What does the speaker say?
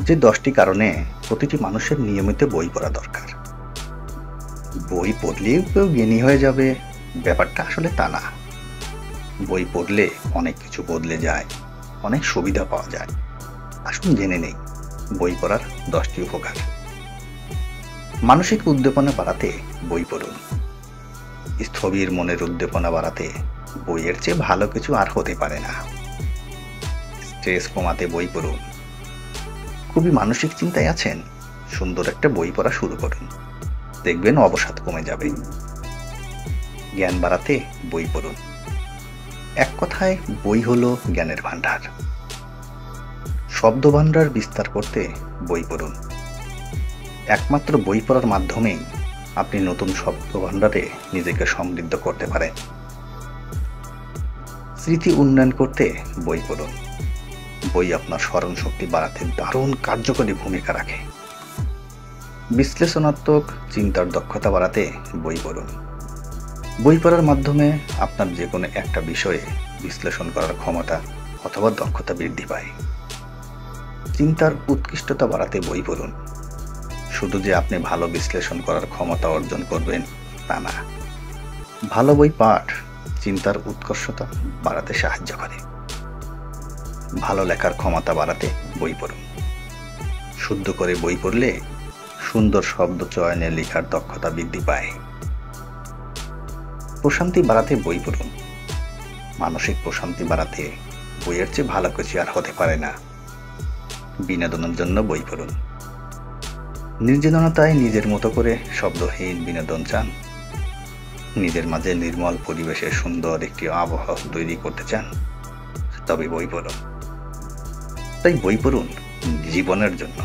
যে 10টি কারণে প্রতিটি মানুষের নিয়মিত বই পড়া দরকার। বই পড়লেই কেউ জ্ঞানী হয়ে যাবে, ব্যাপারটা আসলে তা না। বই পড়লে অনেক কিছু বদলে যায়, অনেক সুবিধা পাওয়া যায়। আসুন জেনে নেই বই পড়ার 10টি উপকার। মানসিক উদ্দীপনা বাড়াতে বই পড়ুন। স্থবির মনের উদ্দীপনা বাড়াতে বইয়ের চেয়ে ভালো কিছু আর হতে পারে না। স্ট্রেস কমাতে বই পড়ুন। খুবই মানসিক চিন্তায় আছেন, সুন্দর একটা বই পড়া শুরু করুন, দেখবেন অবসাদ কমে যাবে। জ্ঞান বাড়াতে বই পড়ুন। এক কথায় বই হলো জ্ঞানের ভান্ডার। শব্দ ভান্ডার বিস্তার করতে বই পড়ুন। একমাত্র বই পড়ার মাধ্যমেই আপনি নতুন শব্দ ভান্ডারে নিজেকে সমৃদ্ধ করতে পারেন। স্মৃতি উন্নয়ন করতে বই পড়ুন। বই আপনার স্মরণ শক্তি বাড়াতে দারুণ কার্যকরী ভূমিকা রাখে। বিশ্লেষণাত্মক চিন্তার দক্ষতা বাড়াতে বই পড়ুন। বই পড়ার মাধ্যমে আপনার যে কোনো একটা বিষয়ে বিশ্লেষণ করার ক্ষমতা অথবা দক্ষতা বৃদ্ধি পায়। চিন্তার উৎকৃষ্টতা বাড়াতে বই পড়ুন। শুধু যে আপনি ভালো বিশ্লেষণ করার ক্ষমতা অর্জন করবেন তা না, ভালো বই পাঠ চিন্তার উৎকর্ষতা বাড়াতে সাহায্য করে। ভালো লেখার ক্ষমতা বাড়াতে বই পড়ুন। শুদ্ধ করে বই পড়লে সুন্দর শব্দ চয়নে লেখার দক্ষতা বৃদ্ধি পায়। প্রশান্তি বাড়াতে বই পড়ুন। মানসিক প্রশান্তি বাড়াতে বইয়ের চেয়ে ভালো কিছু আর হতে পারে না। বিনোদনের জন্য বই পড়ুন। নির্জনতায় নিজের মতো করে শব্দহীন বিনোদন চান, নিজের মাঝে নির্মল পরিবেশে সুন্দর একটি আবহাওয়া তৈরি করতে চান, তবে বই পড়ুন। তাই বই পড়ুন জীবনের জন্য।